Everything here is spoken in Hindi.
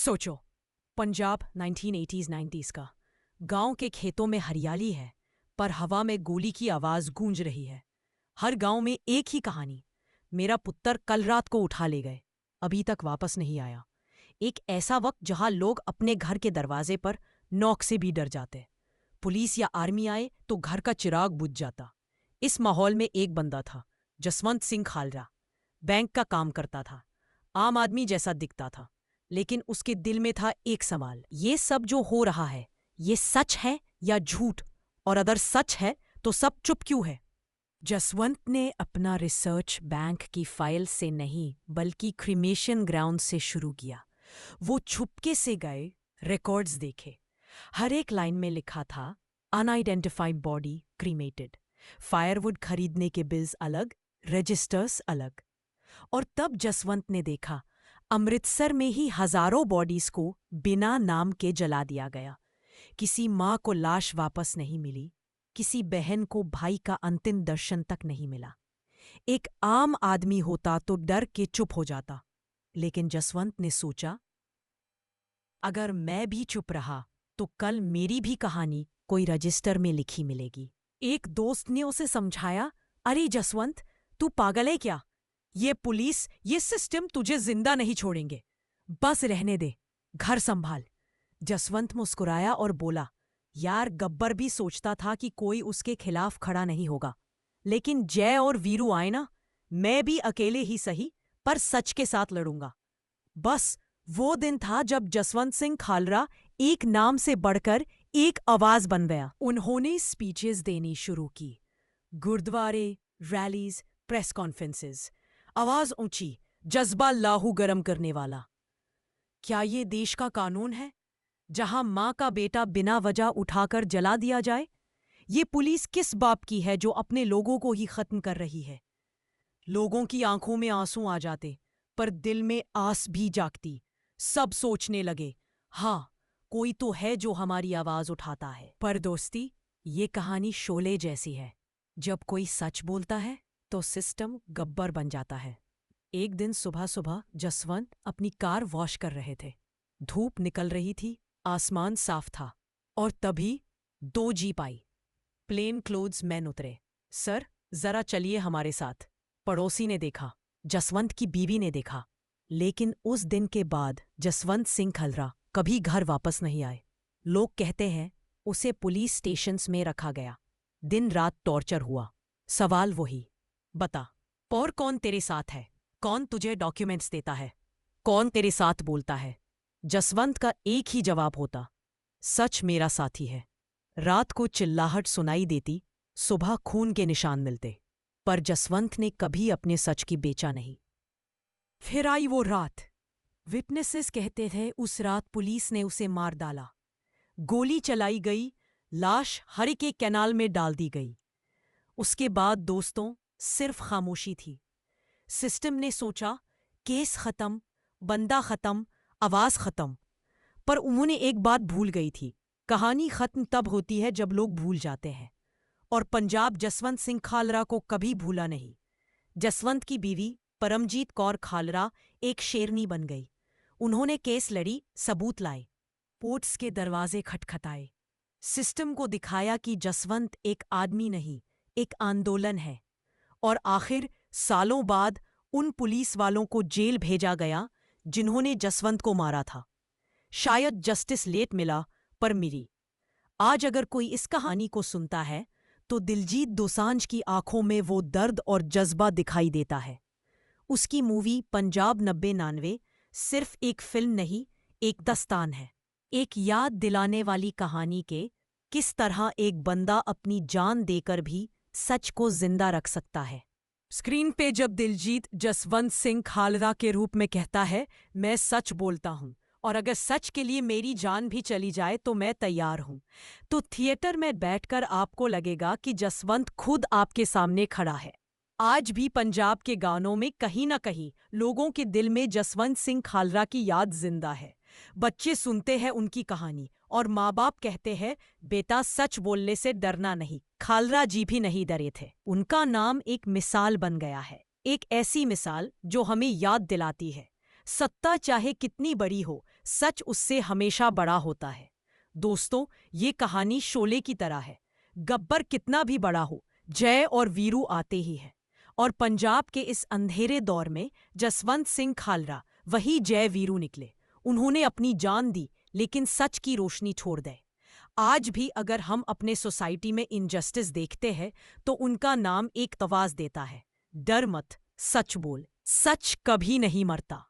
सोचो, पंजाब 1980s-90s का। गांव के खेतों में हरियाली है, पर हवा में गोली की आवाज गूंज रही है। हर गांव में एक ही कहानी। मेरा पुत्र कल रात को उठा ले गए, अभी तक वापस नहीं आया। एक ऐसा वक्त जहां लोग अपने घर के दरवाजे पर नॉक से भी डर जाते। पुलिस या आर्मी आए तो घर का चिराग बुझ जाता। इस माहौल में एक बंदा था, जसवंत सिंह खालरा। बैंक का काम करता था, आम आदमी जैसा दिखता था, लेकिन उसके दिल में था एक सवाल, ये सब जो हो रहा है, ये सच है या झूठ? और अगर सच है तो सब चुप क्यों है? जसवंत ने अपना रिसर्च बैंक की फाइल से नहीं बल्कि क्रीमेशन ग्राउंड से शुरू किया। वो छुपके से गए, रिकॉर्ड्स देखे। हर एक लाइन में लिखा था अनआइडेंटिफाइड बॉडी क्रीमेटेड। फायरवुड खरीदने के बिल्स अलग, रजिस्टर्स अलग। और तब जसवंत ने देखा, अमृतसर में ही हजारों बॉडीज को बिना नाम के जला दिया गया। किसी माँ को लाश वापस नहीं मिली, किसी बहन को भाई का अंतिम दर्शन तक नहीं मिला। एक आम आदमी होता तो डर के चुप हो जाता, लेकिन जसवंत ने सोचा, अगर मैं भी चुप रहा तो कल मेरी भी कहानी कोई रजिस्टर में लिखी मिलेगी। एक दोस्त ने उसे समझाया, अरे जसवंत, तू पागल है क्या? ये पुलिस, ये सिस्टम तुझे जिंदा नहीं छोड़ेंगे। बस रहने दे, घर संभाल। जसवंत मुस्कुराया और बोला, यार, गब्बर भी सोचता था कि कोई उसके खिलाफ खड़ा नहीं होगा, लेकिन जय और वीरू आए ना, मैं भी अकेले ही सही पर सच के साथ लड़ूंगा। बस वो दिन था जब जसवंत सिंह खालरा एक नाम से बढ़कर एक आवाज बन गया। उन्होंने स्पीचेस देनी शुरू की, गुरुद्वारे, रैलीज, प्रेस कॉन्फ्रेंसेस। आवाज ऊंची, जज्बा लाहू गरम करने वाला। क्या ये देश का कानून है, जहां मां का बेटा बिना वजह उठाकर जला दिया जाए? ये पुलिस किस बाप की है जो अपने लोगों को ही खत्म कर रही है? लोगों की आंखों में आंसू आ जाते, पर दिल में आस भी जागती। सब सोचने लगे, हाँ, कोई तो है जो हमारी आवाज उठाता है। पर दोस्ती, ये कहानी शोले जैसी है। जब कोई सच बोलता है तो सिस्टम गब्बर बन जाता है। एक दिन सुबह सुबह जसवंत अपनी कार वॉश कर रहे थे। धूप निकल रही थी, आसमान साफ था, और तभी 2 जीप आई। प्लेन क्लोथ्स मैन उतरे। सर, जरा चलिए हमारे साथ। पड़ोसी ने देखा, जसवंत की बीवी ने देखा, लेकिन उस दिन के बाद जसवंत सिंह खालरा कभी घर वापस नहीं आए। लोग कहते हैं उसे पुलिस स्टेशंस में रखा गया, दिन रात टॉर्चर हुआ। सवाल वही, बता, और कौन तेरे साथ है? कौन तुझे डॉक्यूमेंट्स देता है? कौन तेरे साथ बोलता है? जसवंत का एक ही जवाब होता, सच मेरा साथी है। रात को चिल्लाहट सुनाई देती, सुबह खून के निशान मिलते, पर जसवंत ने कभी अपने सच की बेचा नहीं। फिर आई वो रात। विटनेसेस कहते थे उस रात पुलिस ने उसे मार डाला। गोली चलाई गई, लाश हरिके कैनाल में डाल दी गई। उसके बाद दोस्तों, सिर्फ खामोशी थी। सिस्टम ने सोचा, केस खत्म, बंदा खत्म, आवाज खत्म। पर उन्होंने एक बात भूल गई थी, कहानी खत्म तब होती है जब लोग भूल जाते हैं। और पंजाब जसवंत सिंह खालरा को कभी भूला नहीं। जसवंत की बीवी परमजीत कौर खालरा एक शेरनी बन गई। उन्होंने केस लड़ी, सबूत लाए, कोर्ट्स के दरवाजे खटखटाए, सिस्टम को दिखाया कि जसवंत एक आदमी नहीं, एक आंदोलन है। और आखिर सालों बाद उन पुलिस वालों को जेल भेजा गया जिन्होंने जसवंत को मारा था। शायद जस्टिस लेट मिला, पर मिली। आज अगर कोई इस कहानी को सुनता है तो दिलजीत दोसांझ की आंखों में वो दर्द और जज्बा दिखाई देता है। उसकी मूवी पंजाब 90-99 सिर्फ एक फिल्म नहीं, एक दस्तान है। एक याद दिलाने वाली कहानी के किस तरह एक बंदा अपनी जान देकर भी सच को जिंदा रख सकता है। स्क्रीन पे जब दिलजीत जसवंत सिंह खालरा के रूप में कहता है, मैं सच बोलता हूं, और अगर सच के लिए मेरी जान भी चली जाए तो मैं तैयार हूं, तो थिएटर में बैठकर आपको लगेगा कि जसवंत खुद आपके सामने खड़ा है। आज भी पंजाब के गानों में कहीं ना कहीं लोगों के दिल में जसवंत सिंह खालरा की याद जिंदा है। बच्चे सुनते हैं उनकी कहानी और माँ बाप कहते हैं, बेटा सच बोलने से डरना नहीं। खालरा जी भी नहीं डरे थे। उनका नाम एक मिसाल बन गया है, एक ऐसी मिसाल जो हमें याद दिलाती है, सत्ता चाहे कितनी बड़ी हो, सच उससे हमेशा बड़ा होता है। दोस्तों, ये कहानी शोले की तरह है। गब्बर कितना भी बड़ा हो, जय और वीरू आते ही है। और पंजाब के इस अंधेरे दौर में जसवंत सिंह खालरा वही जय वीरू निकले। उन्होंने अपनी जान दी, लेकिन सच की रोशनी छोड़ दे। आज भी अगर हम अपने सोसाइटी में इनजस्टिस देखते हैं तो उनका नाम एक आवाज देता है, डर मत, सच बोल, सच कभी नहीं मरता।